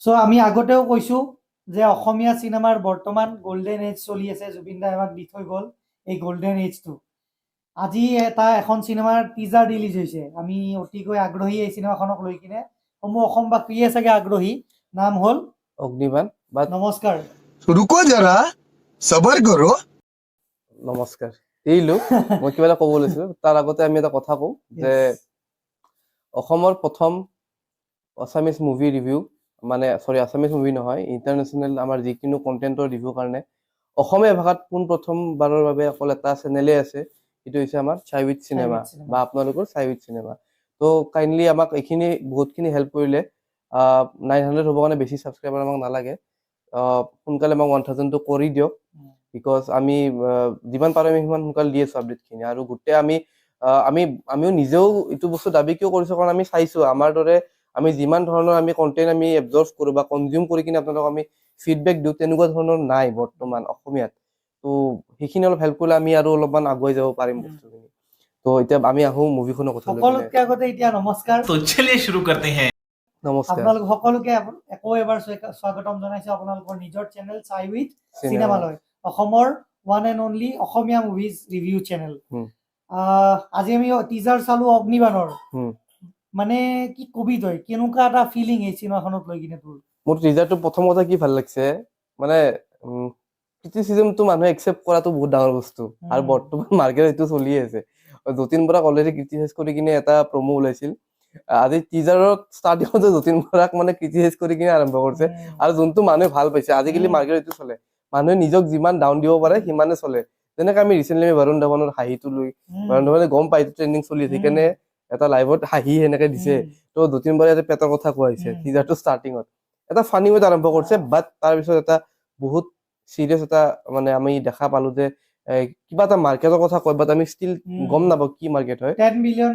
So আমি আগতেও কৈছো যে অসমীয়া চিনেমাৰ বৰ্তমান গোল্ডেন এজ চলি আছে। জুবিন দাই আমাক দি থৈ গ'ল এই গোল্ডেন এজটো। আজি এখন চিনেমাৰ টিজাৰ ৰিলিজ হৈছে। আমি অতিকৈ আগ্ৰহী এই চিনেমাখনক লৈ কিনে। সমূহ অসমবাসীয়ে চাগে আগ্ৰহী। নাম হ'ল অগ্নিবাণ। বাট নমস্কাৰ। रुको जरा सबर करो। নমস্কাৰ এৰিলো। মই কিবা এটা ক'ব লৈছিলো, তাৰ আগতে আমি এটা কথা কওঁ যে Yes. অসমৰ প্ৰথম আছামিজ মুভি ৰিভিউ, মানে আছামিজ মুভি নহয়, ইণ্টাৰনেশ্যনেল আমাৰ যিকোনো কণ্টেণ্টৰ ৰিভিউ কাৰণে অসমীয়া ভাষাত পোনপ্ৰথমবাৰৰ বাবে অকল এটা চেনেলেই আছে, সেইটো হৈছে আমাৰ চাই উইথ চিনেমা Cinema. বা আপোনালোকৰ চাই উইথ চিনেমা। তো কাইণ্ডলি আমাক এইখিনি বহুতখিনি হেল্প কৰিলে। 900 হ'ব কাৰণে বেছি ছাবস্ক্ৰাইবাৰ আমাক নালাগে। সোনকালে আমাক 1000টো কৰি দিয়ক, বিকজ আমি যিমান পাৰোঁ আমি সিমান সোনকালে দি আছোঁ আপডেটখিনি। আৰু গোটেই আমিও নিজেও এইটো বস্তু দাবী কিয় কৰিছোঁ, কাৰণ আমি চাইছোঁ আমাৰ দৰে আমি যিমান ধৰণৰ আমি কণ্টেণ্ট আমি এবজৰ্ভ কৰোঁ বা কনজিউম কৰি কিনে আপোনালোকক আমি ফিডবেক দিওঁ, তেনেকুৱা ধৰণৰ নাই বৰ্তমান অসমীয়াত। তো সেইখিনি অলপ হেল্প কৰিলে আমি আৰু অলপমান আগুৱাই যাব পাৰিম বস্তুখিনি। তো এতিয়া আমি আহোঁ মুভিখনৰ কথা। সকলোতকৈ আগতে এতিয়া নমস্কাৰ। तो चलिए शुरू करते हैं। নমস্কাৰ। আপোনালোক সকলোকে আকৌ এবাৰ স্বাগতম জনাইছো আপোনালোকৰ নিজৰ চেনেল চাই উইথ চিনেমালৈ, অসমৰ one and only Assamese movies review channel. আজি আমি টিজাৰ চালো অগ্নিবাণৰ। মানে কি কবি তই, কেনেকুৱা এটা ফিলিং এই চিনেমাখনক লৈ কিনে তোৰ? মোৰ টিজাৰটো প্ৰথম কথা কি ভাল লাগিছে, মানে ক্ৰিটিচিজমটো মানুহে একচেপ্ট কৰাটো বহুত ডাঙৰ বস্তু। আৰু বৰ্তমান মাৰ্কেটত এইটো চলি আছে। যতীন বৰাক অলৰেডি ক্ৰিটিচাইজ কৰি কিনে এটা প্ৰমো ওলাইছিল। আজি টিজাৰৰ ষ্টাৰ্টিঙতে যতীন বৰাক মানে ক্ৰিটিচাইজ কৰি কিনে আৰম্ভ কৰিছে। আৰু যোনটো মানুহে ভাল পাইছে, আজিকালি মাৰ্কেটত এইটো চলে, মানুহে নিজক যিমান ডাউন দিব পাৰে সিমানে চলে। যেনেকে আমি ৰিচেণ্টলি বৰুণ ধাৱনৰ হাঁহিটো লৈ, বৰুণ ধাৱনে গম পাই ট্ৰেণ্ডিং চলি আছে, সেইকাৰণে এটা লাইভত হাঁহি সেনেকে দিছে। তো যতীন বৰাই ইয়াতে পেটৰ কথা কোৱা হৈছে টিজাৰটো ষ্টাৰ্টিঙত। এটা ফানি ৱেত আৰম্ভ কৰিছে, বাট তাৰপিছত এটা বহুত চিৰিয়াছ এটা মানে আমি দেখা পালো যে কিবা এটা মাৰ্কেটৰ কথা কয়, বাট আমি ষ্টিল গম নাপাওঁ কি মাৰ্কেট হয়। $10 বিলিয়ন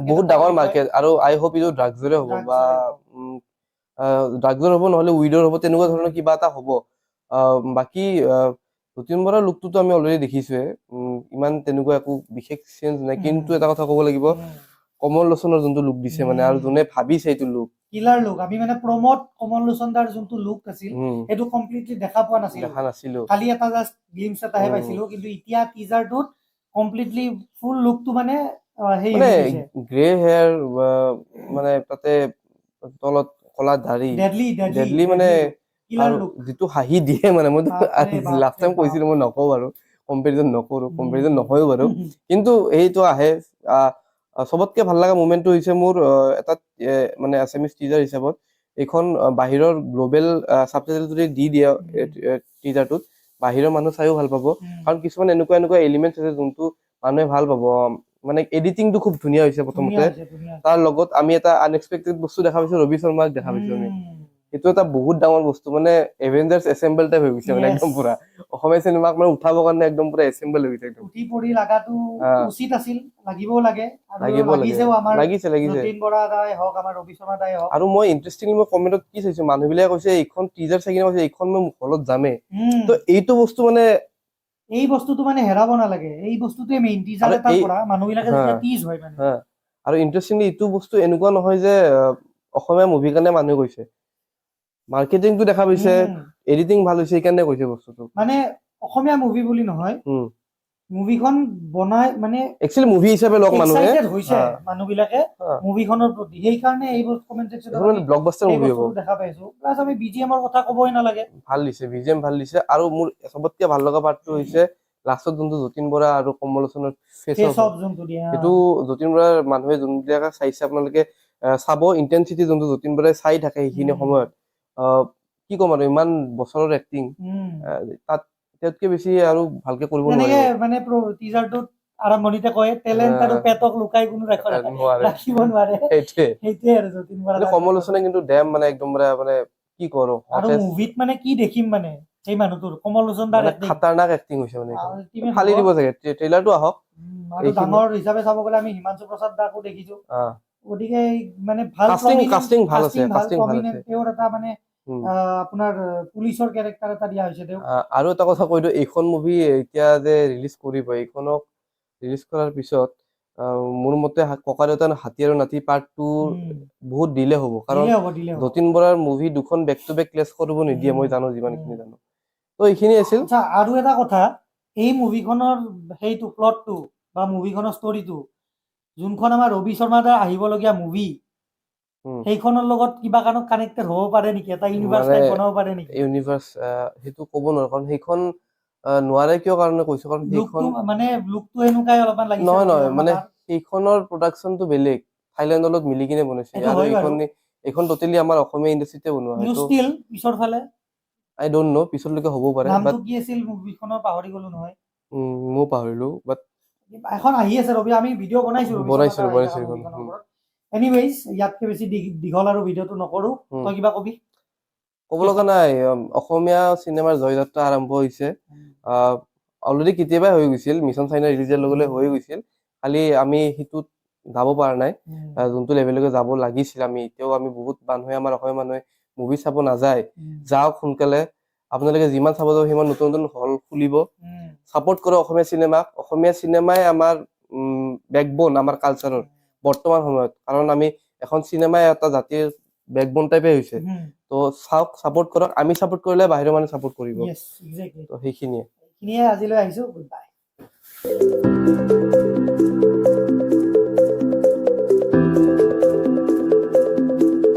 বহুত ডাঙৰ মাৰ্কেট। আৰু আই হোপ এইটো ড্ৰাগছৰে হ'ব বা ড্ৰাগছৰ হ'ব, নহলে উইডৰ হ'ব, তেনেকুৱা ধৰণৰ কিবা এটা হ'ব। বাকী যতীন বৰাৰ লুকটোতো আমি অলৰেডি দেখিছোৱে, ইমান তেনেকুৱা একো বিশেষ চেঞ্জ নাই। কিন্তু এটা কথা ক'ব লাগিব, কমল লোচনৰ যোনটো লুক দিছে, মানে আৰু যোনে ভাবিছে এইটো লুক, কিলাৰ লুক। আমি মানে প্ৰমোট কমল লোচন দাৰ যোনটো লুক আছিল সেইটো কমপ্লিটলি দেখা পোৱা নাছিলো, খালি এটা জাস্ট গ্লিমছ এটাহে পাইছিলো। কিন্তু এতিয়া টিজাৰটোত কমপ্লিটলি ফুল লুকটো মানে গ্ৰে হেয়াৰ, মানে তাতে তলত কলা দাড়ি, ডেডলি মানে, আৰু যিটো হাঁহি দিয়ে, মানে মই লাষ্ট টাইম কৈছিলো মই নকওঁ আৰু কম্পেৰিজন নকৰো, কম্পেৰিজন নহয়ও বাৰু, কিন্তু সেইটো আহে। চবতকে ভাল লগা মুভমেণ্টটো হৈছে মোৰ এটা মানে আছামিজ টিজাৰ হিচাপত, এইখন বাহিৰৰ গ্ল'বেল ছাবটাইটেল যদি দি দিয়ে টিজাৰটোত, বাহিৰৰ মানুহ চাইও ভাল পাব। কাৰণ কিছুমান এনেকুৱা এলিমেণ্টছ আছে যোনটো মানুহে ভাল পাব। মানে এডিটিংটো খুব ধুনীয়া হৈছে প্ৰথমতে, তাৰ লগত আমি এটা আনএক্সপেক্টেড বস্তু দেখা পাইছো, ৰবি শৰ্মাক দেখা পাইছো আমি। সেইটো এটা বহুত ডাঙৰ বস্তু, মানে এভেঞ্জাৰ্ছ এছেম্বল টাইপ হৈ গৈছে, মানে একদম পুৰা অসমীয়া চিনেমাক মানে উঠাবৰ কাৰণে একদম পুৰা এছেম্বল হৈ গৈছে, একদম উঠি পৰি লাগাটো উচিত আছিল, লাগিবও লাগে, লাগিছে। আৰু মই ইন্টাৰেষ্টিংলি মই কমেণ্টত কি চাইছো, মানুহবিলাকে কৈছে এইখন টিজাৰ চাই কিনে কৈছে এইখন মই হলত যামেই। তো এইটো বস্তু মানে এই বস্তুটো মানে হেৰাব নালাগে, এই বস্তুটোৱে মেইন টিজাৰ এটাৰ পৰা মানুহবিলাকে যেতিয়া টিজ হয় মানে। আৰু ইন্টাৰেষ্টিংলি এইটো বস্তু এনেকুৱা নহয় যে অসমীয়া মুভিৰ কাৰণে মানুহে কৈছে, মাৰ্কেটিংটো দেখা পাইছে, এডিটিং ভাল হৈছে, সেইকাৰণে কৈছে বস্তুটো। মানে অসমীয়া মুভি বুলি নহয়, মুভিখন বনাই মানে একচুৱেলি মুভি হিচাপে লওক মানুহে, এক্সাইটেড হৈছে মানুহবিলাকে মুভিখনৰ প্ৰতি, সেইকাৰণে এইবোৰ কমেন্ট সেকশ্যনত ব্লকবাষ্টাৰ মুভি হ'ব দেখা পাইছো। প্লাছ আমি বিজিএমৰ কথা ক'বই নালাগে, ভাল দিছে, বিজিএম ভাল দিছে। আৰু মোৰ চবতকে ভাল লগা পাৰ্টটো হৈছে লাষ্টত যোনটো যতীন বৰা আৰু কমল লোচনৰ ফেচ অফ যোনটো দিয়ে, সেইটো যতীন বৰাৰ মানুহে যোনবিলাকে চাইছে আপোনালোকে চাব, ইন্টেনচিটি যোনটো যতীন বৰাই চাই থাকে সেইখিনি সময়ত, কি ক'ম আৰু ইমান বছৰৰ এক্টিং, তাত তাতকে বেছি আৰু ভালকে কৰিব নোৱাৰে। মানে টিজাৰটোত আৰম্ভণিতে কয় টেলেণ্ট আৰু পেটক লুকাই কোনো ৰাখিব নোৱাৰে, সেইটোৱে আৰু যতীন বৰা। কমল লোচনে কিন্তু ডেম মানে একদম মানে কি কৰো, আৰু মুভিত মানে কি দেখিম, মানে সেই মানুহটোৰ কমল লোচন দাৰ খাতাৰনাক এক্টিং হৈছে, মানে ফালি দিব চাগে। ট্ৰেইলাৰটো আহক। আৰু ডাঙৰ হিচাপে চাব গ'লে আমি হিমাংশু প্ৰসাদ দাকো দেখিছো, গতিকে মানে ভাল কাষ্টিং ভাল আছে, তেওঁৰ এটা মানে আপোনাৰ পুলিচৰ কেৰেক্টাৰ এটা দিয়া হৈছে তেওঁ। আৰু এটা কথা কৈ দিওঁ, এইখন মুভি এতিয়া যে ৰিলিজ কৰিব, এইখনক ৰিলিজ কৰাৰ পিছত মোৰ মতে ককা দেউতা হাতী আৰু নাতি পাৰ্ট 2 বহুত ডিলে হ'ব, কাৰণ দিলে হ'ব। যতীন বৰাৰ মুভি দুখন বেক টু বেক ক্লেছ কৰিব নিদিয়ে, মই জানো যিমানখিনি জানো। তো এইখিনি আছিল। আচ্ছা, আৰু এটা কথা, এই মুভিখনৰ সেইটো প্লটটো বা মুভিখনৰ ষ্টৰিটো যোনখন আমাৰ ৰবি শৰ্মা দা আহিবলগীয়া মুভি সেইখনৰ লগত কিবা কাৰণত কানেক্টেড হ'ব পাৰে নেকি, এটা ইউনিভাৰ্চ টাইপ বনাব পাৰে নেকি? ইউনিভাৰ্চ সেইটো ক'ব নোৱাৰো, কাৰণ সেইখন নোৱাৰে কিয় কাৰণে কৈছো, কাৰণ সেইখন মানে লুকটো এনেকুৱাই অলপমান লাগিছে। নহয় মানে সেইখনৰ প্ৰডাকচনটো বেলেগ, থাইলেণ্ডৰ লগত মিলি কিনে বনাইছে, আৰু এইখন টোটেলি আমাৰ অসমীয়া ইণ্ডাষ্ট্ৰিতে বনোৱা হয়। ষ্টিল পিছৰ ফালে আই ডোন্ট নো পিছলৈকে হ'ব পাৰে, নামটো কি আছিল মুভিখনৰ পাহৰি গলো নহয়। মই পাহৰিলো, বাট এখন আহি আছে ৰবি, আমি ভিডিঅ' বনাইছো। এনিৱেইজ ইয়াতকে বেছি দীঘল আৰু ভিডিঅ'টো নকৰো, তই কিবা কবি? ক'ব লগা নাই, অসমীয়া চিনেমাৰ জয়যাত্ৰা আৰম্ভ হৈছে। অলৰেডি কেতিয়াবাই হৈ গৈছিল, মিছন চাইনা ৰিলিজৰ লগে লগে হৈ গৈছিল, খালি আমি সেইটোত যাব পৰা নাই, যোনটো লেভেললৈকে যাব লাগিছিল। এতিয়াও আমি বহুত মানুহে, আমাৰ অসমীয়া মানুহে মুভি চাব নাযায়, যাওক সোনকালে। আপোনালোকে যিমান চাব যাব সিমান নতুন নতুন হল খুলিব, ছাপোৰ্ট কৰক অসমীয়া চিনেমাক। অসমীয়া চিনেমাই আমাৰ বেকবোন আমাৰ কালচাৰৰ বৰ্তমান সময়ত, কাৰণ আমি এখন চিনেমাই এটা জাতিৰ বেকবোন টাইপে হৈছে। তো চাওক, ছাপোৰ্ট কৰক, আমি ছাপোৰ্ট কৰিলে বাহিৰৰ মানুহে ছাপোৰ্ট কৰিব। তো সেইখিনিয়ে আজিলৈ আহিছো, গুড বাই।